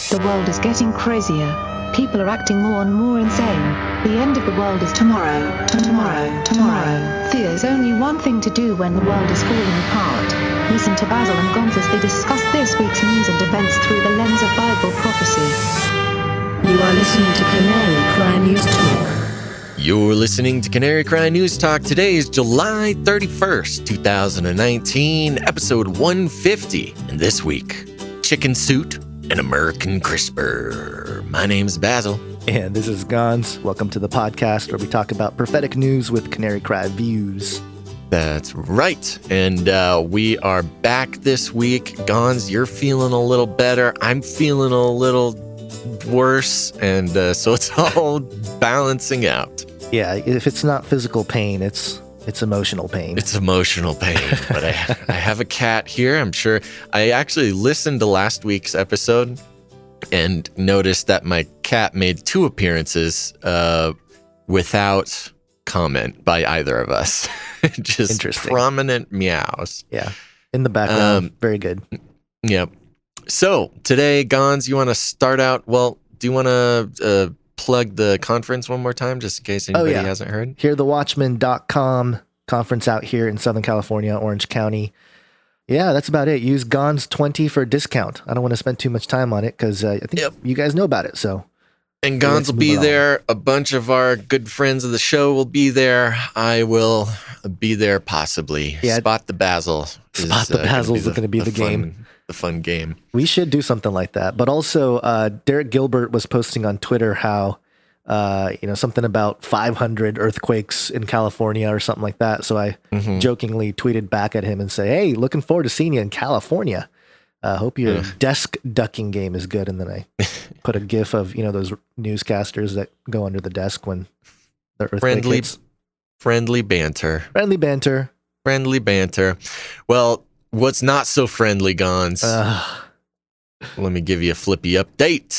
The world is getting crazier. People are acting more and more insane. The end of the world is tomorrow. Tomorrow. There's only one thing to do when the world is falling apart. Listen to Basil and Gonz as they discuss this week's news and events through the lens of Bible prophecy. You are listening to Canary Cry News Talk. You're listening to Canary Cry News Talk. Today is July 31st, 2019, episode 150. And this week, chicken suit and Murican CRISPR. My name's Basil. And this is Gonz. Welcome to the podcast where we talk about prophetic news with Canary Cry views. That's right. And we are back this week. Gonz, you're feeling a little better. I'm feeling a little worse. And so it's all balancing out. Yeah, if it's not physical pain, it's emotional pain. It's emotional pain, but I have a cat here. I'm sure I actually listened to last week's episode and noticed that my cat made 2 appearances without comment by either of us. Just prominent meows. Yeah, in the background. Very good. Yep. So today, Gonz, you want to start out? Well, do you want to plug the conference one more time, just in case anybody hasn't heard? HearTheWatchman.com conference out here in Southern California, Orange County. Yeah, that's about it. Use Gonz20 for a discount. I don't want to spend too much time on it because I think you guys know about it. So, and Gonz will be there. A bunch of our good friends of the show will be there. I will be there possibly. Yeah, Spot the Basil. Spot the Basil is going to be the game. The fun game. We should do something like that. But also, Derek Gilbert was posting on Twitter how, something about 500 earthquakes in California or something like that. So I jokingly tweeted back at him and say, "Hey, looking forward to seeing you in California. Hope your desk ducking game is good." And then I put a gif of, those newscasters that go under the desk when the earthquake hits. Friendly banter. Friendly banter. Well, what's not so friendly, Gonz? Let me give you a flippy update.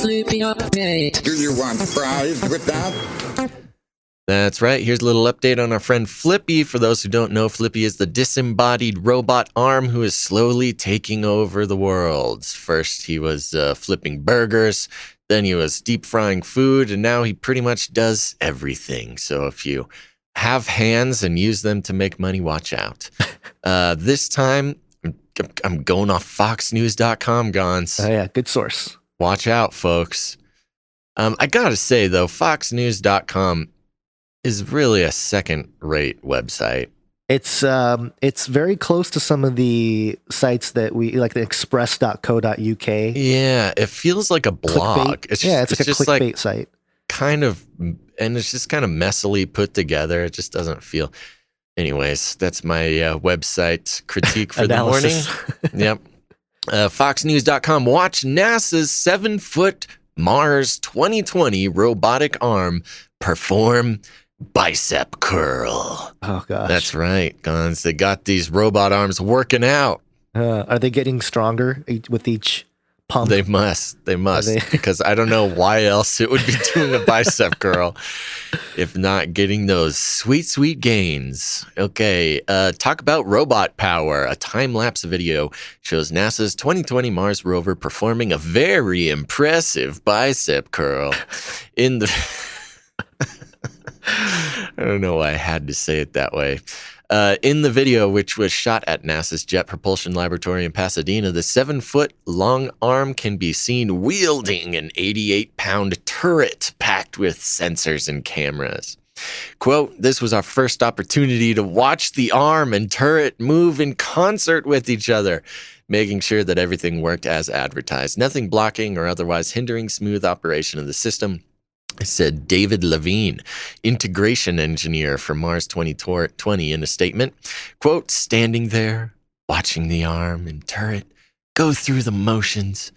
Flippy update. Do you want fries with that? That's right. Here's a little update on our friend Flippy. For those who don't know, Flippy is the disembodied robot arm who is slowly taking over the world. First, he was flipping burgers. Then he was deep frying food. And now he pretty much does everything. So if you have hands and use them to make money, watch out. This time, I'm going off foxnews.com, Gonz. Oh, yeah. Good source. Watch out, folks. I gotta say, though, foxnews.com is really a second-rate website. It's very close to some of the sites that we like, the express.co.uk. Yeah, it feels like a blog. Clickbait. It's like a clickbait site. And it's just kind of messily put together. It just doesn't feel. Anyways, that's my website critique for the morning. Yep. Foxnews.com. Watch NASA's 7-foot Mars 2020 robotic arm perform bicep curl. Oh, gosh. That's right, Gonz. They got these robot arms working out. Are they getting stronger with each pump? They must, because I don't know why else it would be doing a bicep curl if not getting those sweet, sweet gains. Okay, talk about robot power. A time-lapse video shows NASA's 2020 Mars rover performing a very impressive bicep curl in the... I don't know why I had to say it that way. In the video, which was shot at NASA's Jet Propulsion Laboratory in Pasadena, the 7-foot-long arm can be seen wielding an 88-pound turret packed with sensors and cameras. Quote, "This was our first opportunity to watch the arm and turret move in concert with each other, making sure that everything worked as advertised. Nothing blocking or otherwise hindering smooth operation of the system," said David Levine, integration engineer for Mars 2020 in a statement. Quote, "Standing there, watching the arm and turret go through the motions,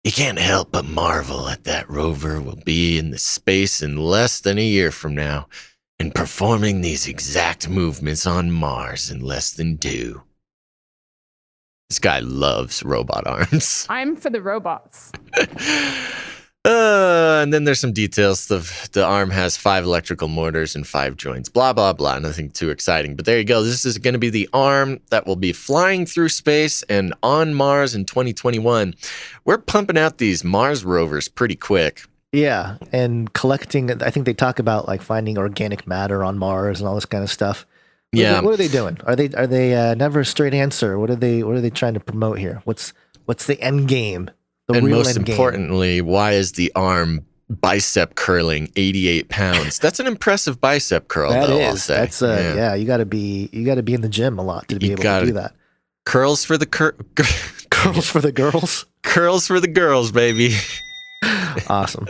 you can't help but marvel at that rover will be in the space in less than a year from now and performing these exact movements on Mars in less than 2. This guy loves robot arms. I'm for the robots. And then there's some details. The arm has 5 electrical motors and 5 joints. Blah, blah, blah. Nothing too exciting. But there you go. This is going to be the arm that will be flying through space and on Mars in 2021. We're pumping out these Mars rovers pretty quick. Yeah, and collecting. I think they talk about like finding organic matter on Mars and all this kind of stuff. What are they doing? Are they never a straight answer? What are they trying to promote here? What's the end game? And most importantly, why is the arm bicep curling 88 pounds? That's an impressive bicep curl. That though, is. I'll say. That's yeah. You got to be in the gym a lot to be able to do that. Curls for the curls for the girls. Curls for the girls, baby. Awesome.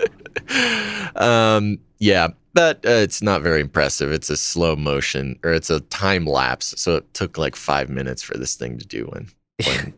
Yeah, but it's not very impressive. It's a slow motion, or it's a time lapse. So it took like 5 minutes for this thing to do one.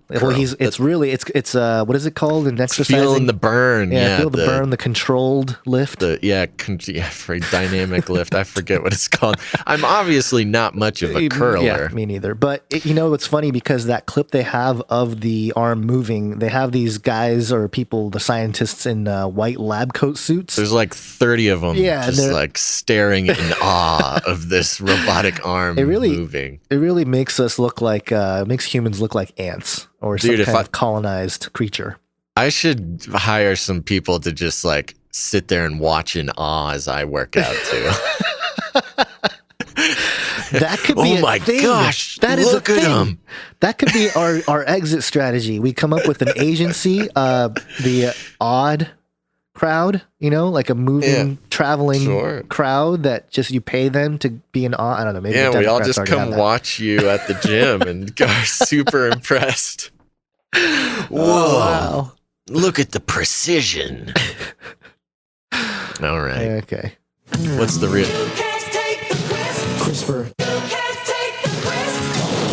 Well, it's what is it called in exercising? Feeling the burn. Yeah, feel the burn, the controlled lift. For dynamic lift. I forget what it's called. I'm obviously not much of a curler. Yeah, me neither. But it's funny because that clip they have of the arm moving, they have these guys or people, the scientists in white lab coat suits. There's like 30 of them, just like staring in awe of this robotic arm moving. It really makes us look like makes humans look like ants or some kind of colonized creature. I should hire some people to just like sit there and watch in awe as I work out too. That could be oh my thing. Gosh, that is look a at thing. him. That could be our exit strategy. We come up with an agency, the odd crowd, like a moving, traveling crowd that just you pay them to be an odd. I don't know. Maybe we all just come watch you at the gym and are super impressed. Whoa! Oh, wow! Look at the precision. All right. Okay. What's the real? CRISPR.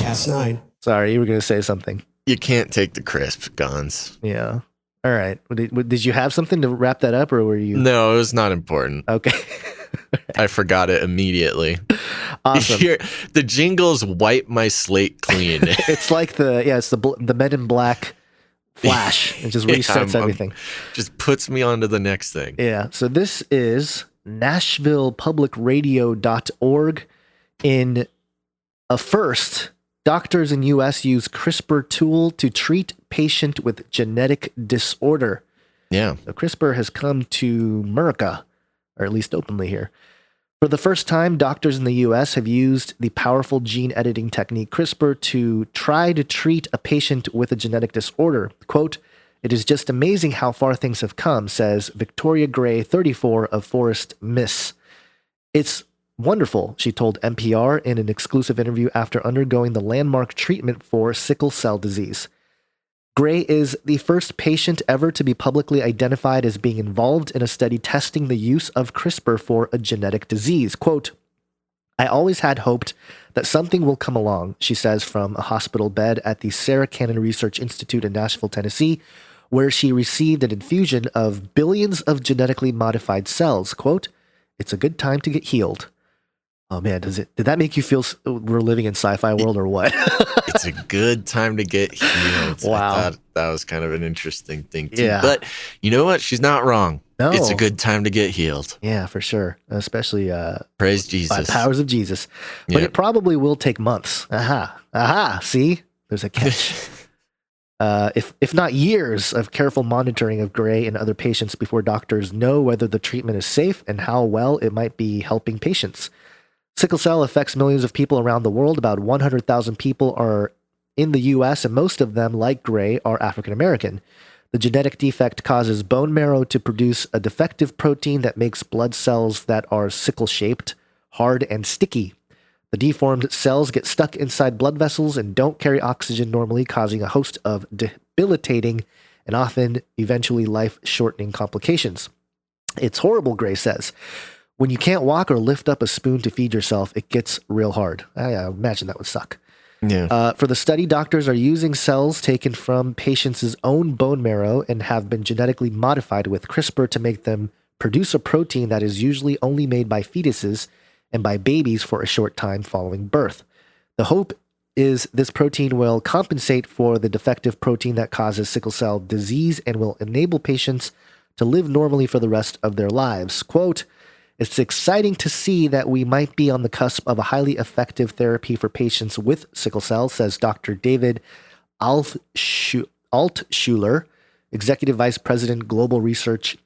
Cas9. Sorry, you were going to say something. You can't take the crisp, Gons. Yeah. All right. Did you have something to wrap that up, or were you? No, it was not important. Okay. I forgot it immediately. Awesome. The jingles wipe my slate clean. It's like the Men in Black Flash. It just resets everything. Just puts me on to the next thing. Yeah. So this is NashvillePublicRadio.org. In a first, doctors in U.S. use CRISPR tool to treat patient with genetic disorder. Yeah. So CRISPR has come to Murican, or at least openly here. For the first time, doctors in the U.S. have used the powerful gene editing technique CRISPR to try to treat a patient with a genetic disorder. Quote, "It is just amazing how far things have come," says Victoria Gray, 34, of Forest Miss. "It's wonderful," she told NPR in an exclusive interview after undergoing the landmark treatment for sickle cell disease. Gray is the first patient ever to be publicly identified as being involved in a study testing the use of CRISPR for a genetic disease. Quote, "I always had hoped that something will come along," she says from a hospital bed at the Sarah Cannon Research Institute in Nashville, Tennessee, where she received an infusion of billions of genetically modified cells. Quote, "It's a good time to get healed." Oh man, did that make you feel we're living in sci-fi world or what? It's a good time to get healed. Wow. I thought that was kind of an interesting thing too. Yeah. But you know what? She's not wrong. No. It's a good time to get healed. Yeah, for sure. Especially Praise by Jesus. powers of Jesus. But it probably will take months. Aha. See? There's a catch. If not years of careful monitoring of Gray and other patients before doctors know whether the treatment is safe and how well it might be helping patients. Sickle cell affects millions of people around the world. About 100,000 people are in the U.S., and most of them, like Gray, are African American. The genetic defect causes bone marrow to produce a defective protein that makes blood cells that are sickle-shaped, hard, and sticky. The deformed cells get stuck inside blood vessels and don't carry oxygen normally, causing a host of debilitating and often eventually life-shortening complications. "It's horrible," Gray says. "When you can't walk or lift up a spoon to feed yourself, it gets real hard." I imagine that would suck. Yeah. For the study, doctors are using cells taken from patients' own bone marrow and have been genetically modified with CRISPR to make them produce a protein that is usually only made by fetuses and by babies for a short time following birth. The hope is this protein will compensate for the defective protein that causes sickle cell disease and will enable patients to live normally for the rest of their lives. Quote, "It's exciting to see that we might be on the cusp of a highly effective therapy for patients with sickle cell," says Dr. David Altschuler, Executive Vice President, Global Research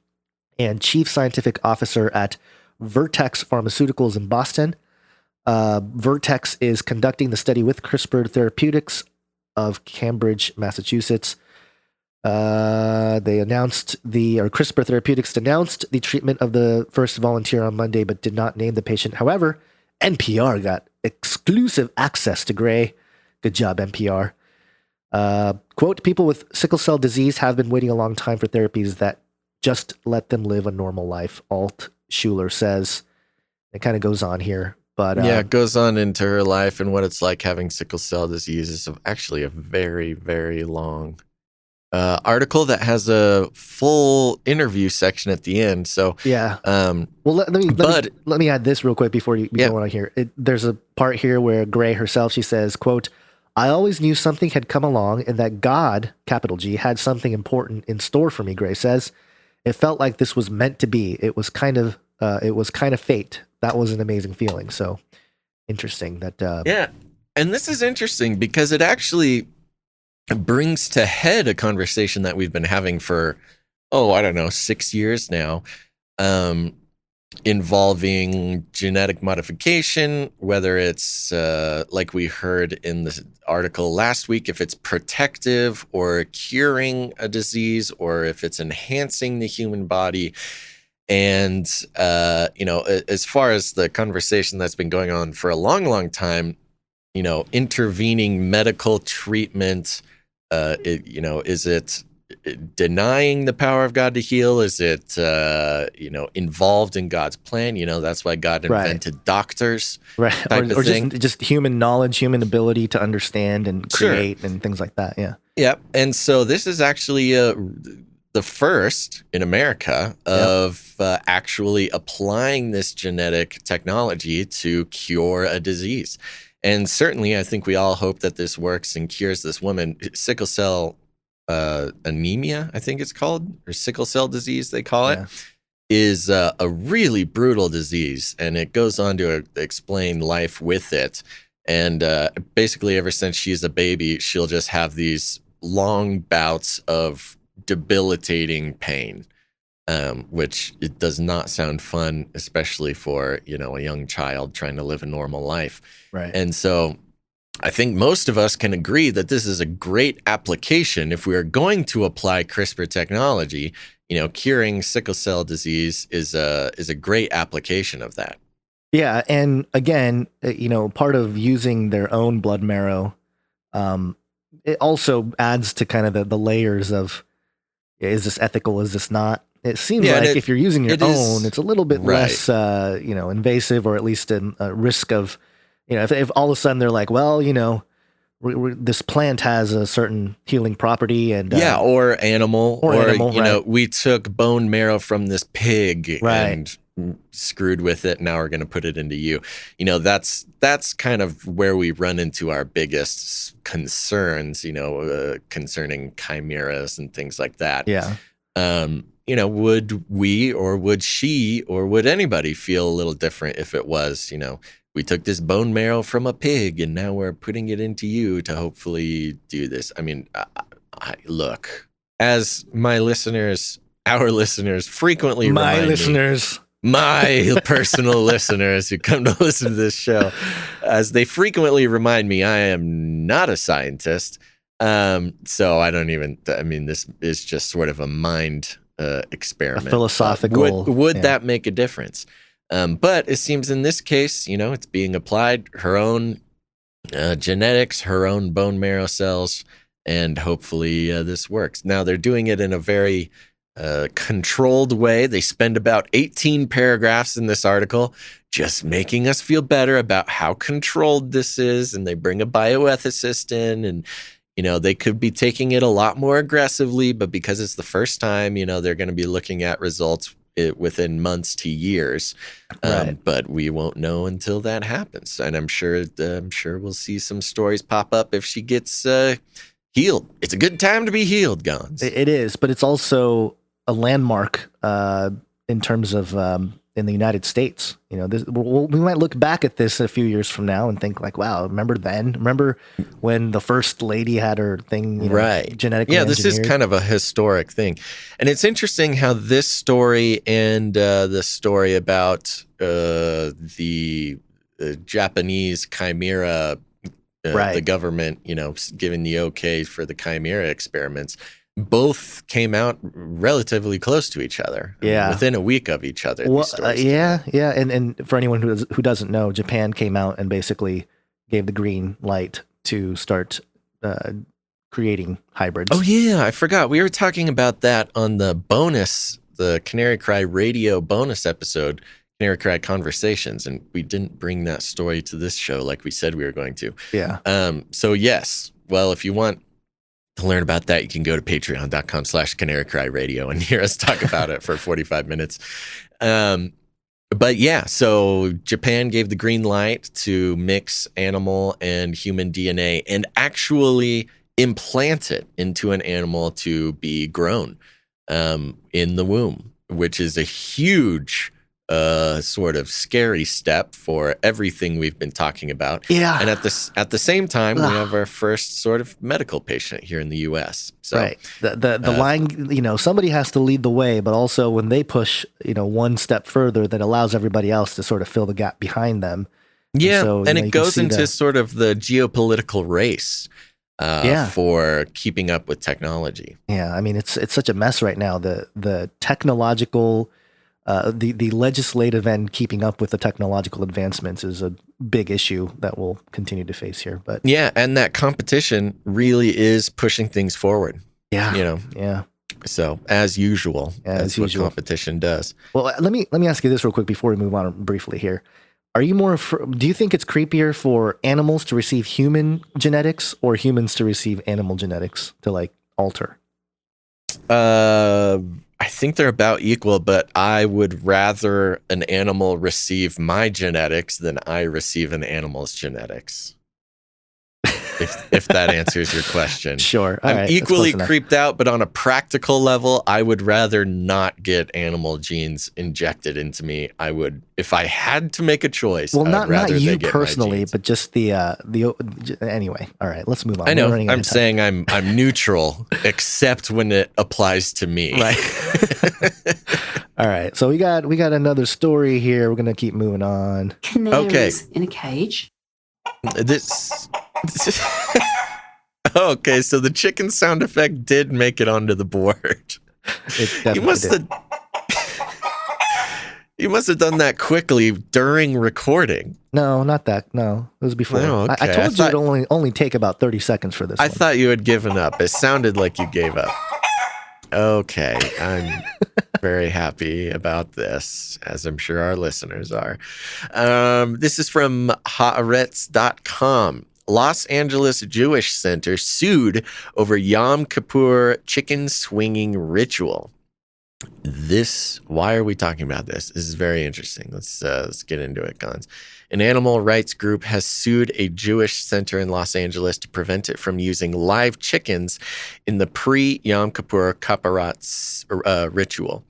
and Chief Scientific Officer at Vertex Pharmaceuticals in Boston. Vertex is conducting the study with CRISPR Therapeutics of Cambridge, Massachusetts. CRISPR Therapeutics announced the treatment of the first volunteer on Monday, but did not name the patient. However, NPR got exclusive access to Gray. Good job, NPR. Quote, "People with sickle cell disease have been waiting a long time for therapies that just let them live a normal life," Altschuler says. It kind of goes on here. But it goes on into her life and what it's like having sickle cell disease. Is actually a very, very long article that has a full interview section at the end. So yeah. Well, let me add this real quick before you go on here. There's a part here where Gray herself, she says, quote, "I always knew something had come along and that God, capital G, had something important in store for me," Gray says. "It felt like this was meant to be. It was kind of fate." That was an amazing feeling. So interesting that. Yeah. And this is interesting because it actually brings to head a conversation that we've been having for, 6 years now, involving genetic modification, whether it's like we heard in the article last week, if it's protective or curing a disease, or if it's enhancing the human body. And, as far as the conversation that's been going on for a long, long time, intervening medical treatment, is it denying the power of God to heal? Is it, involved in God's plan? That's why God invented doctors, right? Or just human knowledge, human ability to understand and create and things like that. Yeah. Yeah. And so this is actually the first in America of actually applying this genetic technology to cure a disease. And certainly, I think we all hope that this works and cures this woman. Sickle cell anemia, I think it's called, or sickle cell disease, they call it, is a really brutal disease. And it goes on to explain life with it. And basically, ever since she's a baby, she'll just have these long bouts of debilitating pain, which it does not sound fun, especially for, a young child trying to live a normal life. Right. And so I think most of us can agree that this is a great application. If we are going to apply CRISPR technology, curing sickle cell disease is a great application of that. Yeah. And again, part of using their own blood marrow, it also adds to kind of the layers of, is this ethical? Is this not? It seems like if you're using your own, it's a little bit less, invasive, or at least a risk of, if all of a sudden they're like, well, this plant has a certain healing property, and or animal, we took bone marrow from this pig and screwed with it. Now we're going to put it into you. That's kind of where we run into our biggest concerns, concerning chimeras and things like that. Yeah. Would we, or would she, or would anybody feel a little different if it was, we took this bone marrow from a pig and now we're putting it into you to hopefully do this? I mean, look, as our listeners frequently remind me, my personal listeners who come to listen to this show, as they frequently remind me, I am not a scientist. So I don't even, this is just sort of a mind experiment. A philosophical. Would that make a difference? But it seems in this case, it's being applied, her own genetics, her own bone marrow cells, and hopefully this works. Now, they're doing it in a very controlled way. They spend about 18 paragraphs in this article just making us feel better about how controlled this is, and they bring a bioethicist in, and they could be taking it a lot more aggressively, but because it's the first time, they're going to be looking at results within months to years. But we won't know until that happens. And I'm sure we'll see some stories pop up if she gets healed. It's a good time to be healed, Gons. It is, but it's also a landmark in terms of in the United States. You know, we might look back at this a few years from now and think like, wow, remember then? Remember when the first lady had her thing, right? Genetically Yeah, this is engineered? kind of a historic thing. And it's interesting how this story and the story about the Japanese chimera, Right. the government, giving the okay for the chimera experiments, both came out relatively close to each other. Yeah. Within a week of each other. Well, these stories came out. yeah. And for anyone who doesn't know, Japan came out and basically gave the green light to start creating hybrids. Oh yeah, I forgot. We were talking about that on the Canary Cry radio bonus episode, Canary Cry Conversations, and we didn't bring that story to this show like we said we were going to. Yeah. So yes, well, if you want to learn about that, you can go to patreon.com/Canary Cry Radio and hear us talk about it for 45 minutes. But yeah, so Japan gave the green light to mix animal and human DNA and actually implant it into an animal to be grown in the womb, which is a huge sort of scary step for everything we've been talking about. Yeah. And at the same time, we have our first sort of medical patient here in the U.S. So, right. The line, somebody has to lead the way, but also when they push, one step further, that allows everybody else to sort of fill the gap behind them. Yeah. And it goes into sort of the geopolitical race for keeping up with technology. Yeah. I mean, it's such a mess right now. The technological, the legislative end keeping up with the technological advancements is a big issue that we'll continue to face here. But yeah, and that competition really is pushing things forward. Yeah. Yeah. So as usual, that's what competition does. Well, let me ask you this real quick before we move on briefly here. Are you do you think it's creepier for animals to receive human genetics or humans to receive animal genetics to like alter? I think they're about equal, but I would rather an animal receive my genetics than I receive an animal's genetics. If that answers your question. Sure. I'm equally creeped out, but on a practical level, I would rather not get animal genes injected into me. I would, if I had to make a choice. Well, not you personally, but just the anyway. All right, let's move on. I know. I'm saying I'm neutral, except when it applies to me. Right. All right. So we got another story here. We're gonna keep moving on. Canaries in a cage. Okay, so the chicken sound effect did make it onto the board. You must have done that quickly during recording. No, not that. No, it was before. Oh, okay. I told you it'd only take about 30 seconds for this. I thought you had given up. It sounded like you gave up. Okay, I'm very happy about this, as I'm sure our listeners are. This is from Haaretz.com. Los Angeles Jewish Center sued over Yom Kippur chicken swinging ritual. Why are we talking about this? This is very interesting. Let's get into it, Gons. An animal rights group has sued a Jewish center in Los Angeles to prevent it from using live chickens in the pre-Yom Kippur Kapparat ritual.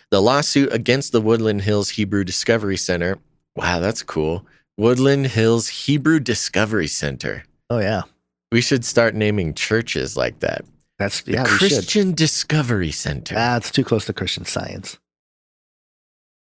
The lawsuit against the Woodland Hills Hebrew Discovery Center. Wow, that's cool. Woodland Hills Hebrew Discovery Center. Oh, yeah. We should start naming churches like that. The Christian Discovery Center. It's too close to Christian Science.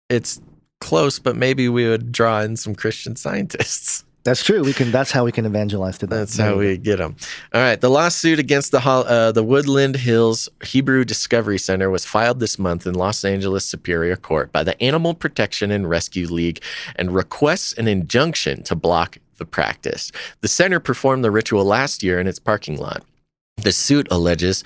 It's close, but maybe we would draw in some Christian scientists. That's true. That's how we can evangelize to them. That's how we get them. All right. The lawsuit against the Woodland Hills Hebrew Discovery Center was filed this month in Los Angeles Superior Court by the Animal Protection and Rescue League and requests an injunction to block the practice. The center performed the ritual last year in its parking lot. The suit alleges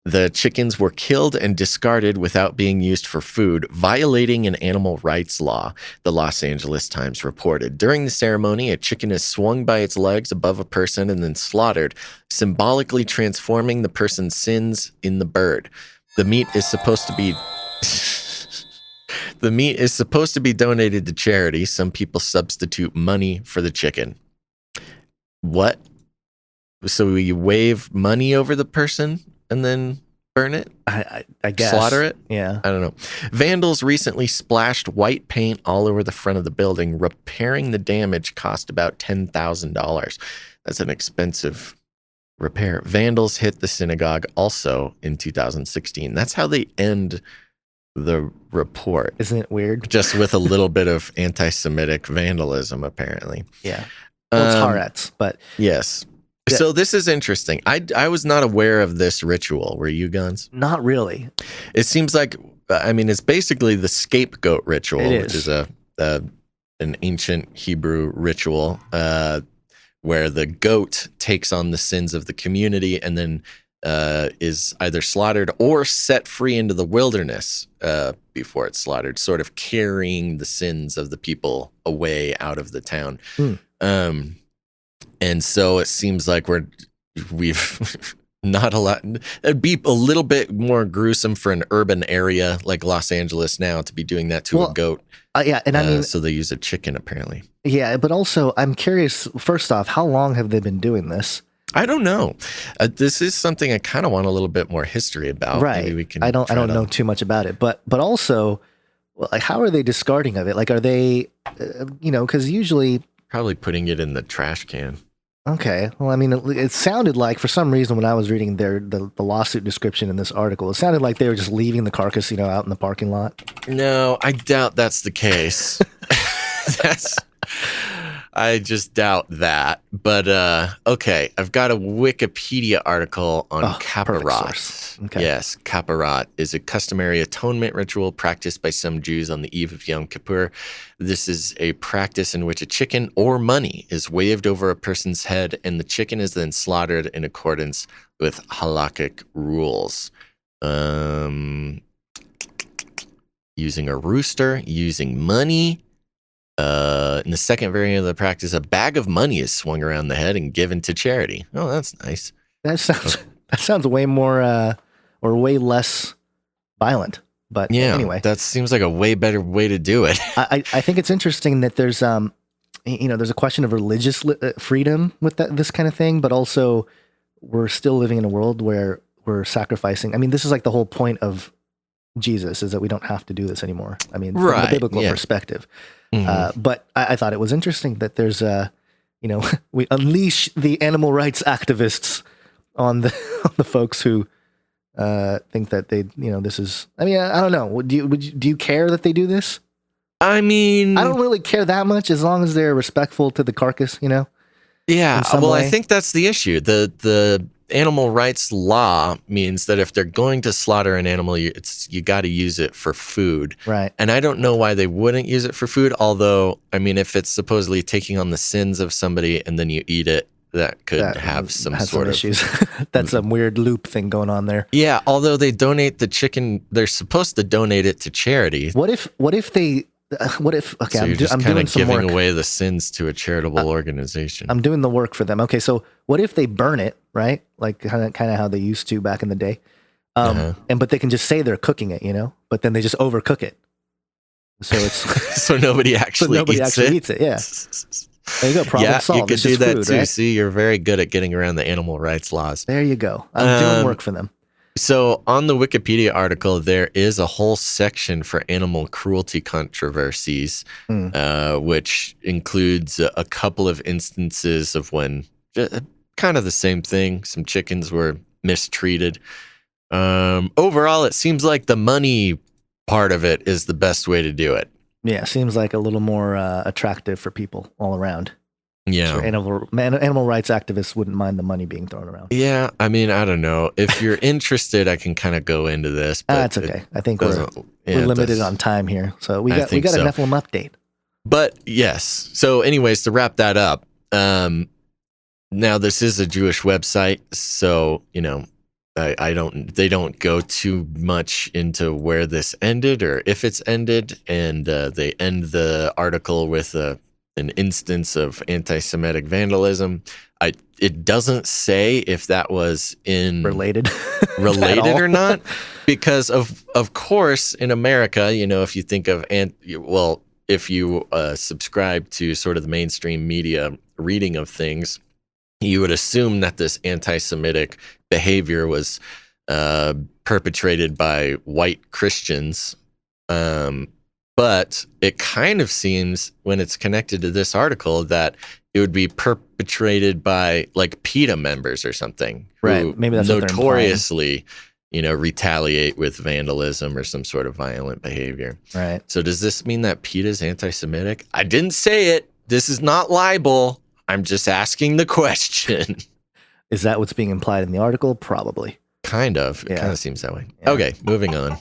the chickens were killed and discarded without being used for food, violating an animal rights law, the Los Angeles Times reported. During the ceremony, a chicken is swung by its legs above a person and then slaughtered, symbolically transforming the person's sins in the bird. The meat is supposed to be donated to charity. Some people substitute money for the chicken. What? So you wave money over the person and then burn it? I guess. Slaughter it? Yeah. I don't know. Vandals recently splashed white paint all over the front of the building. Repairing the damage cost about $10,000. That's an expensive repair. Vandals hit the synagogue also in 2016. That's how they end the report. Isn't it weird? Just with a little bit of anti-Semitic vandalism, apparently. Yeah. Well, it's Haaretz, but yes. Yeah. So this is interesting. I was not aware of this ritual. Were you, Guns? not really. It seems like, I mean, it's basically the scapegoat ritual, It which is. is an ancient Hebrew ritual where the goat takes on the sins of the community and then is either slaughtered or set free into the wilderness before it's slaughtered, sort of carrying the sins of the people away out of the town. And so it seems like we've not a lot. It'd be a little bit more gruesome for an urban area like Los Angeles now to be doing that to a goat. Yeah, and I mean, so they use a chicken apparently. Yeah, but also I'm curious. First off, how long have they been doing this? I don't know. This is something I kind of want a little bit more history about. Right. Maybe we can. I don't know too much about it, but also, well, like, how are they discarding of it? Like, are they, because usually probably putting it in the trash can. Okay. Well, I mean, it sounded like, for some reason, when I was reading the lawsuit description in this article, it sounded like they were just leaving the carcass, out in the parking lot. No, I doubt that's the case. I just doubt that. But okay, I've got a Wikipedia article on Kapparat. Okay. Yes, Kapparat is a customary atonement ritual practiced by some Jews on the eve of Yom Kippur. This is a practice in which a chicken or money is waved over a person's head, and the chicken is then slaughtered in accordance with halakhic rules. Using a rooster, using money. In the second variant of the practice, a bag of money is swung around the head and given to charity. Oh, that's nice. That sounds way more or way less violent. But yeah, anyway, that seems like a way better way to do it. I think it's interesting that there's there's a question of religious freedom with this kind of thing, but also we're still living in a world where we're sacrificing. I mean, this is like the whole point of Jesus, is that we don't have to do this anymore. I mean, from the biblical perspective. Mm-hmm. But I thought it was interesting that there's we unleash the animal rights activists on the folks who think that they this is. I mean, I don't know. Do you care that they do this? I mean, I don't really care that much as long as they're respectful to the carcass. Yeah. Well, I think that's the issue. The animal rights law means that if they're going to slaughter an animal, you got to use it for food. Right. And I don't know why they wouldn't use it for food. Although, I mean, if it's supposedly taking on the sins of somebody and then you eat it, that could have some sort of issues. That's a weird loop thing going on there. Yeah. Although they donate the chicken, they're supposed to donate it to charity. What if okay, so you're just kind of giving away the sins to a charitable organization. I'm doing the work for them. Okay, so what if they burn it, right? Like kind of how they used to back in the day. But they can just say they're cooking it, but then they just overcook it. So it's so nobody actually eats it. Yeah. There you go. Problem solved. You could do that too. Right? See, you're very good at getting around the animal rights laws. There you go. I'm doing work for them. So on the Wikipedia article, there is a whole section for animal cruelty controversies, which includes a couple of instances of when kind of the same thing. Some chickens were mistreated. Overall, it seems like the money part of it is the best way to do it. Yeah, seems like a little more attractive for people all around. Yeah. Sure, animal rights activists wouldn't mind the money being thrown around. Yeah, I mean, I don't know. If you're interested, I can kind of go into this. But that's okay. I think we're limited on time here. So we got a Nephilim update. But yes. So anyways, to wrap that up, now this is a Jewish website, so, they don't go too much into where this ended or if it's ended, and they end the article with an instance of anti-Semitic vandalism. It doesn't say if that was related or not, because of course in America, if you think of if you subscribe to sort of the mainstream media reading of things, you would assume that this anti-Semitic behavior was perpetrated by white Christians. But it kind of seems when it's connected to this article that it would be perpetrated by like PETA members or something. Right. Maybe that's notoriously, retaliate with vandalism or some sort of violent behavior. Right. So does this mean that PETA is anti-Semitic? I didn't say it. This is not libel. I'm just asking the question. Is that what's being implied in the article? Probably. Kind of. It kind of seems that way. Yeah. Okay, moving on.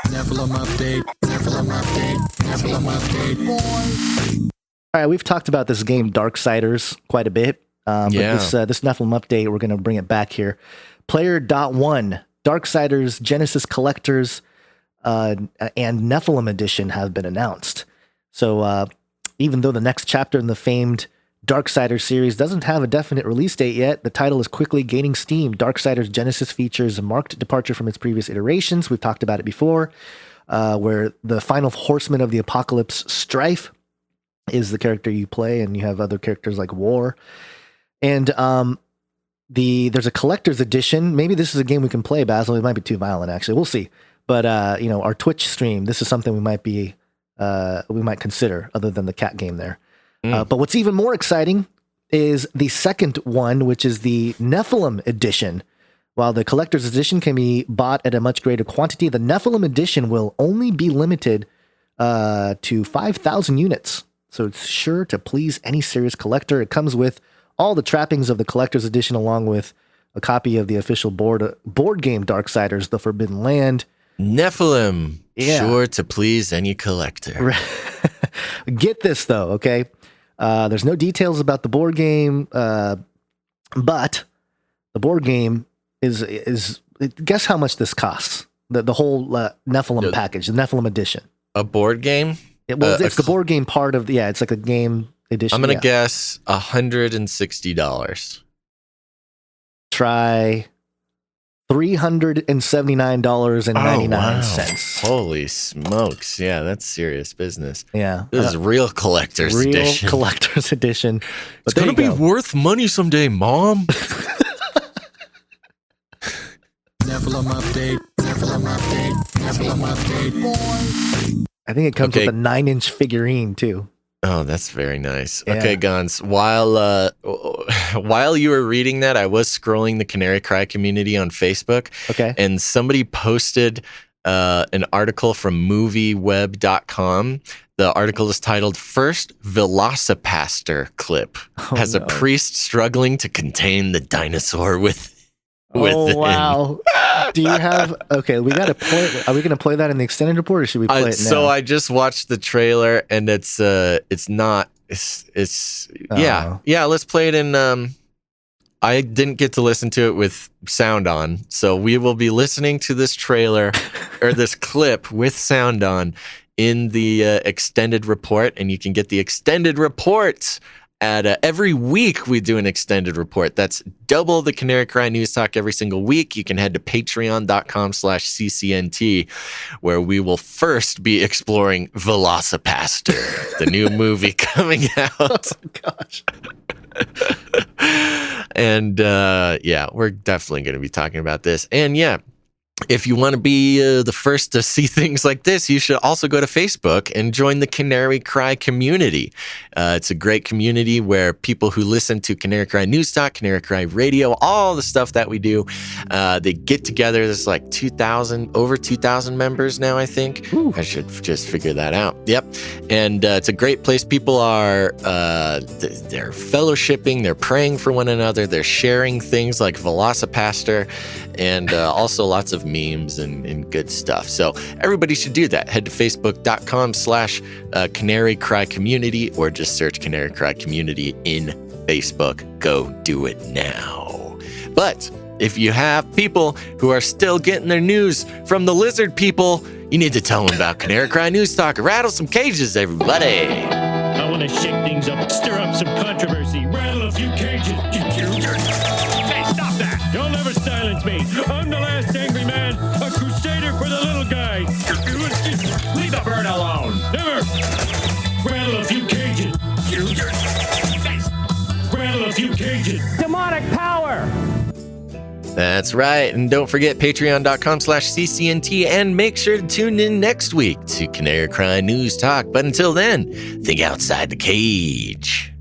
Nephilim update. All right, we've talked about this game Darksiders quite a bit. But this Nephilim update, we're going to bring it back here. Player.1, Darksiders Genesis Collectors and Nephilim Edition have been announced. So even though the next chapter in the famed Darksiders series doesn't have a definite release date yet, the title is quickly gaining steam. Darksiders Genesis features a marked departure from its previous iterations. We've talked about it before, where the final horseman of the apocalypse, Strife, is the character you play, and you have other characters like War. And there's a collector's edition. Maybe this is a game we can play, Basil. It might be too violent, actually. We'll see. But our Twitch stream, this is something we might consider other than the cat game there. But what's even more exciting is the second one, which is the Nephilim Edition. While the collector's edition can be bought at a much greater quantity, the Nephilim Edition will only be limited to 5,000 units. So it's sure to please any serious collector. It comes with all the trappings of the collector's edition, along with a copy of the official board game Darksiders, The Forbidden Land. Nephilim, sure to please any collector. Get this, though, okay? There's no details about the board game, but the board game is guess how much this costs? The whole Nephilim package, the Nephilim edition. A board game? It's the board game part of it's like a game edition. I'm going to guess $160. Try $379.99. Holy smokes. Yeah, that's serious business. Yeah. This is real collector's edition. Real collector's edition. But it's going to be worth money someday, Mom. Nephilim update. I think it comes with a 9-inch figurine, too. Oh, that's very nice. Yeah. Okay, Gons. While you were reading that, I was scrolling the Canary Cry community on Facebook. Okay. And somebody posted an article from movieweb.com. The article is titled "First Velocipaster Clip Has a priest struggling to contain the dinosaur within." Oh, wow. Do you have... Okay, we got to play... Are we going to play that in the extended report, or should we play it now? So I just watched the trailer, and it's not... Yeah, let's play it in... I didn't get to listen to it with sound on, so we will be listening to this trailer, or this clip with sound on, in the extended report, and you can get the extended report every week we do an extended report. That's double the Canary Cry News Talk every single week. You can head to patreon.com/CCNT, where we will first be exploring Velocipaster, the new movie coming out. Oh, gosh. And we're definitely going to be talking about this. And if you want to be the first to see things like this, you should also go to Facebook and join the Canary Cry community. It's a great community where people who listen to Canary Cry News Talk, Canary Cry Radio, all the stuff that we do, they get together. There's like over 2,000 members now, I think. Ooh. I should just figure that out. Yep. And it's a great place. People are, they're fellowshipping, they're praying for one another, they're sharing things like Velocipaster, and also lots of memes and good stuff. So everybody should do that. Head to facebook.com/Canary Cry Community, or just search Canary Cry Community in Facebook. Go do it now. But if you have people who are still getting their news from the lizard people, you need to tell them about Canary Cry News Talk. Rattle some cages, everybody. I want to shake things up, stir up some controversy, rattle a few cages. Hey, stop that! You'll never silence me. I'm the last angry man, a crusader for the little guy. Leave the bird alone. Never. Rattle a few cages. Rattle a few cages. Demonic power. That's right. And don't forget patreon.com/CCNT and make sure to tune in next week to Canary Cry News Talk. But until then, think outside the cage.